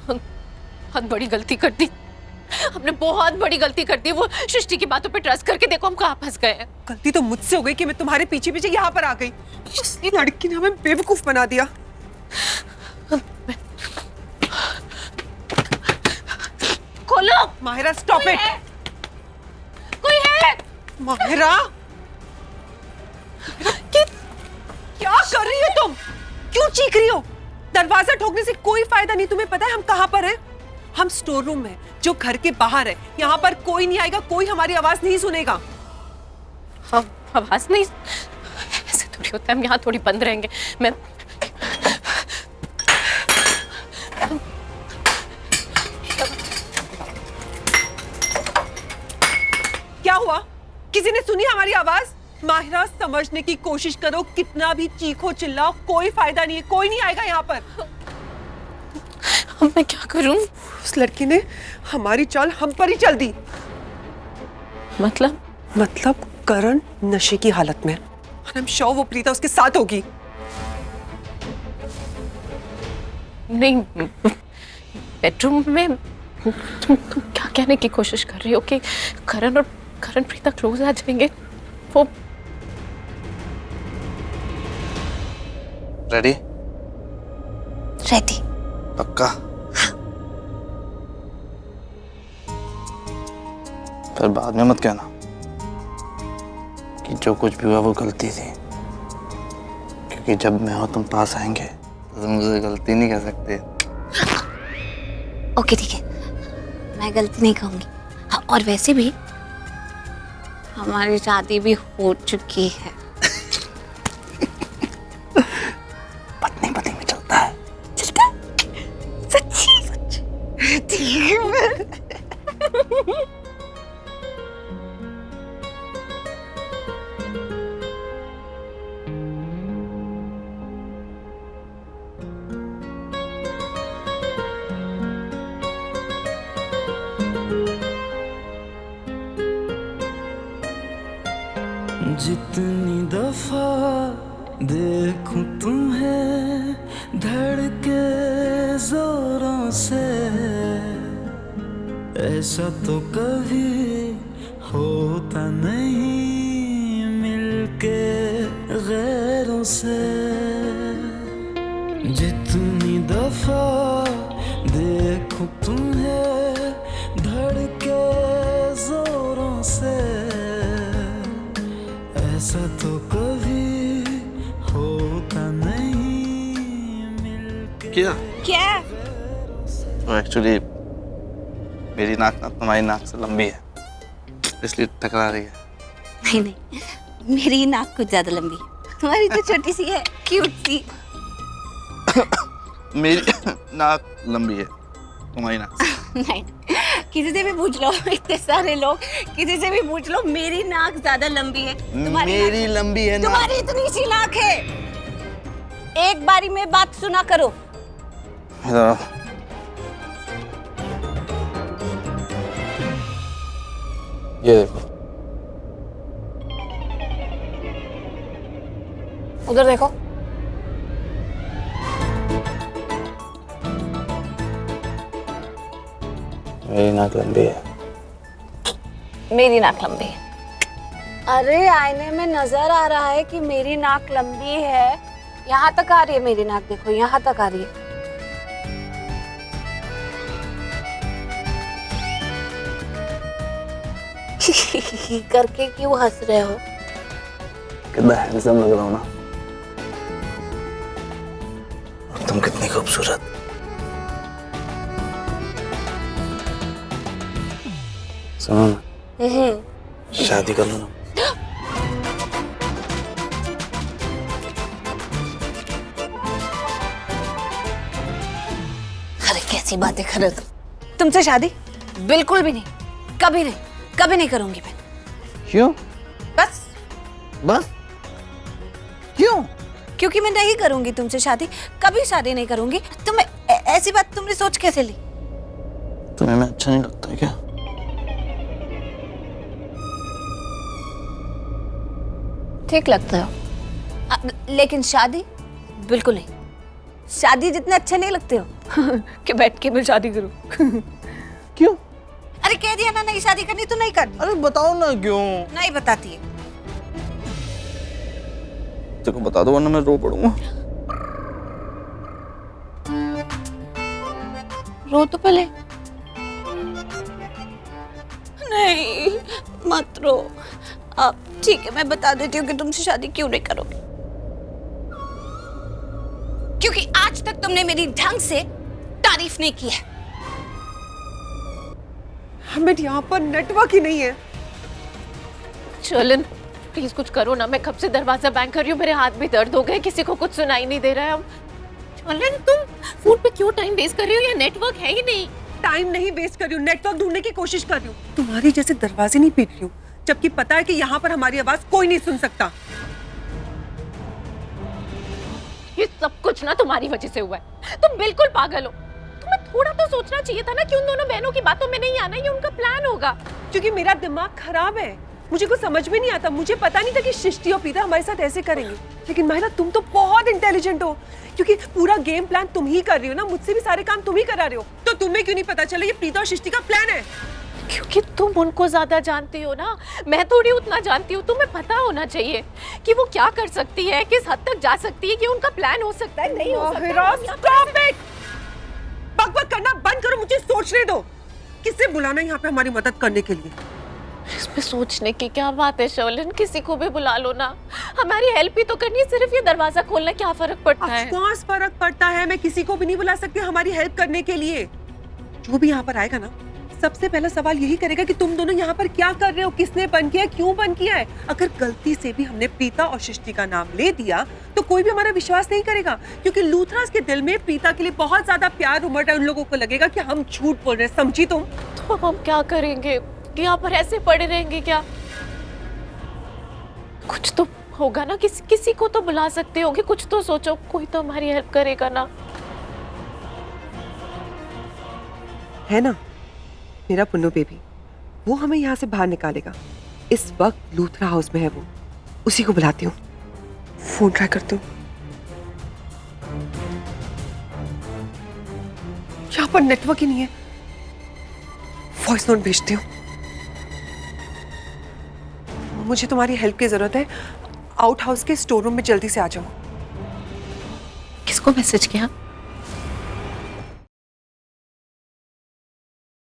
बहुत बड़ी गलती कर दी हमने, बहुत बड़ी गलती कर दी। वो सृष्टि की बातों पे ट्रस्ट करके देखो हम कहाँ फंस गए हैं। गलती तो मुझसे हो गई कि मैं तुम्हारे पीछे पीछे यहाँ पर आ गई। इस लड़की ने हमें बेवकूफ बना दिया। खोलो माहिरा, स्टॉप इट। कोई है? माहिरा, क्या कर रही हो तुम? क्यों चीख रही हो? दरवाजा ठोकने से कोई फायदा नहीं। तुम्हें पता है हम कहाँ पर हैं? हम स्टोर रूम में, जो घर के बाहर है। यहाँ पर कोई नहीं आएगा, कोई हमारी आवाज नहीं सुनेगा। हम आवाज नहीं, ऐसे थोड़ी होता है। हम यहाँ थोड़ी बंद रहेंगे। मैं क्या हुआ? किसी ने सुनी हमारी आवाज? माहिरा, समझने की कोशिश करो। कितना भी चीखो चिल्लाओ, कोई फायदा नहीं है। कोई नहीं आएगा यहाँ पर। अब मैं क्या करूं? उस लड़की ने हमारी चाल हम पर ही चल दी। मतलब करण नशे की हालत में, और हम श्योर वो प्रीता उसके साथ होगी। नहीं, बेडरूम में तुम क्या कहने की कोशिश कर रही हो कि करण प्रीता क्लोज आ जाएंगे? वो रेडी? रेडी। पक्का? फिर बाद में मत कहना कि जो कुछ भी हुआ वो गलती थी, क्योंकि जब मैं और तुम पास आएंगे तो तुम मुझे गलती नहीं कह सकते। ओके ठीक है, मैं गलती नहीं कहूंगी। हाँ, और वैसे भी हमारी शादी भी हो चुकी है। पत्नी पति में चलता है। सच्ची? ठीक है। जितनी दफा देखूं तुम्हें धड़के जोरों से, ऐसा तो कभी होता नहीं मिलके गैरों से। जितनी दफा देखूं तुम्हें धड़के जोरों से, ऐसा तो कभी होता नहीं मिलके। क्या? तो एक्चुअली मेरी नाक ना तुम्हारी नाक से लंबी है, इसलिए टकरा रही है। नहीं, मेरी नाक कुछ ज्यादा लंबी है, तुम्हारी तो छोटी सी है, क्यूट सी। मेरी नाक लंबी है, तुम्हारी नाक से। नहीं, किसी से भी पूछ लो, इतने सारे लोग, किसी से भी पूछ लो, मेरी नाक ज्यादा लंबी है। मेरी लंबी है ना। तुम्हारी इतनी सी नाक है। एक बारी में बात सुना करो। ये देखो, उधर देखो। मेरी नाक लंबी है। मेरी नाक लंबी है। अरे आईने में नजर आ रहा है कि मेरी नाक लंबी है। यहाँ तक आ रही है मेरी नाक, देखो यहाँ तक आ रही है। करके क्यों हंस रहे हो? कितना हैंडसम लग रहा हूँ ना, और तुम कितनी खूबसूरत। सुनो ना, शादी कर लो ना। अरे कैसी बातें कर रहे हो तुमसे शादी बिल्कुल भी नहीं, कभी नहीं, कभी नहीं करूंगी मैं। क्यों? बस क्यों? क्योंकि मैं नहीं करूंगी तुमसे शादी, कभी शादी नहीं करूंगी। तुम्हें ऐसी बात तुमने सोच कैसे ली? तुम्हें मैं अच्छा नहीं लगता है क्या? ठीक लगता हो, लेकिन शादी बिल्कुल नहीं। शादी जितने अच्छे नहीं लगते हो कि बैठ के मैं शादी करूं। क्यों? अरे कह दिया ना नहीं शादी करनी तो नहीं करनी। अरे बताओ ना क्यों? नहीं बताती है। देखो बता दो वरना मैं रो पड़ूंगा। रो तो पहले। नहीं मत रो। अब ठीक है मैं बता देती हूँ कि तुमसे शादी क्यों नहीं करोगे। क्योंकि आज तक तुमने मेरी ढंग से तारीफ नहीं की है। हमें यहाँ पर नेटवर्क ही नहीं है। शर्लिन प्लीज कुछ करो ना, मैं कब से दरवाजा बैंग कर रही हूँ, मेरे हाथ भी दर्द हो गए, किसी को कुछ सुनाई नहीं दे रहा है। अब शर्लिन तुम फोन पे क्यों टाइम वेस्ट कर रही हो, या नेटवर्क है ही नहीं। टाइम नहीं वेस्ट कर रही हूँ, नेटवर्क ढूंढने की कोशिश कर रही हूँ। तुम्हारी जैसे दरवाजे नहीं पीट रही हूँ, जबकि पता है कि यहाँ पर हमारी आवाज कोई नहीं सुन सकता। ये सब कुछ ना तुम्हारी वजह से हुआ है, तुम बिल्कुल पागल हो। तुम्हें थोड़ा तो सोचना चाहिए था ना कि उन दोनों बहनों की बातों में नहीं आना, ये उनका प्लान होगा। क्योंकि मेरा दिमाग खराब है, मुझे कुछ समझ में नहीं आता। मुझे पता नहीं था कि सृष्टि और प्रीता हमारे साथ ऐसे करेंगे। लेकिन महिला तुम तो बहुत इंटेलिजेंट हो, क्योंकि पूरा गेम प्लान तुम ही कर रही हो ना, मुझसे भी सारे काम तुम ही करा रहे हो। तो तुम्हें क्यों नहीं पता चला ये प्रीता और सृष्टि का प्लान है? क्योंकि तुम उनको ज्यादा जानती हो ना, मैं थोड़ी उतना जानती हूँ। तुम्हें पता होना चाहिए कि वो क्या कर सकती है, किस हद तक जा सकती है, कि उनका प्लान हो सकता है, नहीं हो सकता है। Stop it! बकबक करना बंद करो, मुझे सोचने दो। किससे बुलाना यहाँ पे हमारी मदद करने के लिए? इसमें सोचने की क्या बात है शर्लिन, किसी को भी बुला लो ना, हमारी हेल्प ही तो करनी है। सिर्फ ये दरवाजा खोलना क्या फर्क पड़ता है? ऑफकोर्स फर्क पड़ता है। मैं किसी को भी नहीं बुला सकती हमारी हेल्प करने के लिए। जो भी यहाँ पर आएगा ना, सबसे पहला सवाल यही करेगा कि तुम दोनों यहाँ पर क्या कर रहे हो, किसने बंद किया, क्यों बंद किया है। अगर गलती से भी हमने प्रीता और सृष्टि का नाम ले दिया तो कोई भी हमारा विश्वास नहीं करेगा, क्योंकि लूथरास के दिल में प्रीता के लिए बहुत ज्यादा प्यार उमड़ है। उन लोगों को लगेगा कि हम झूठ बोल रहे हैं, समझी तुम? तो हम क्या करेंगे, यहाँ पर ऐसे पड़े रहेंगे क्या? कुछ तो होगा ना, किसी को तो बुला सकते होगे, कुछ तो सोचो, कोई तो हमारी हेल्प करेगा ना। है ना मेरा पुन्नू बेबी, वो हमें यहाँ से बाहर निकालेगा। इस वक्त लूथरा हाउस में है वो, उसी को बुलाती हूँ। फोन ट्राई करती हूँ। यहाँ पर नेटवर्क ही नहीं है। वॉइस नोट भेजती हूँ। मुझे तुम्हारी हेल्प की जरूरत है। आउट हाउस के स्टोर रूम में जल्दी से आ जाओ। किसको मैसेज किया?